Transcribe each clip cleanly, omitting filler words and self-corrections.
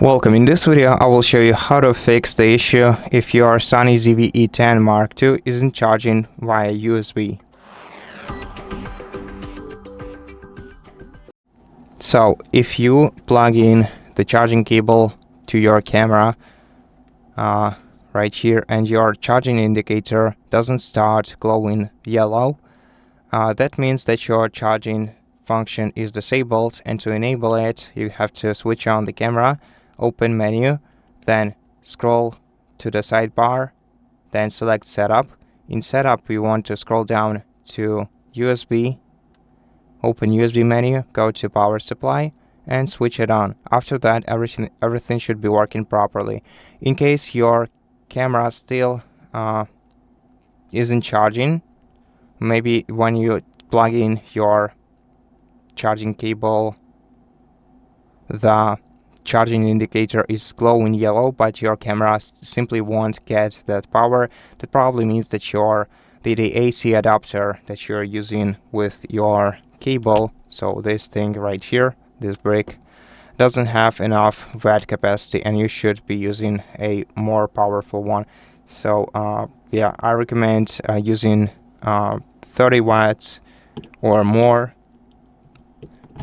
Welcome. In this video, I will show you how to fix the issue if your SONY ZV-E10 Mark II isn't charging via USB. So, if you plug in the charging cable to your camera right here and your charging indicator doesn't start glowing yellow, that means that your charging function is disabled, and to enable it, you have to switch on the camera, open menu, then scroll to the sidebar, then select setup. In setup, we want to scroll down to USB, open USB menu, go to power supply and switch it on. After that, everything should be working properly. In case your camera still isn't charging, maybe when you plug in your charging cable, the charging indicator is glowing yellow, but your camera simply won't get that power. That probably means that the AC adapter that you're using with your cable, so this thing right here, this brick, doesn't have enough watt capacity, and you should be using a more powerful one. So yeah, I recommend using 30 watts or more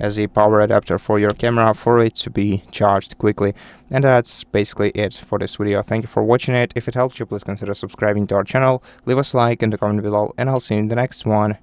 as a power adapter for your camera for it to be charged quickly. And that's basically it for this video. Thank you for watching it. If it helped you, please consider subscribing to our channel, leave us a like in the comment below, and I'll see you in the next one.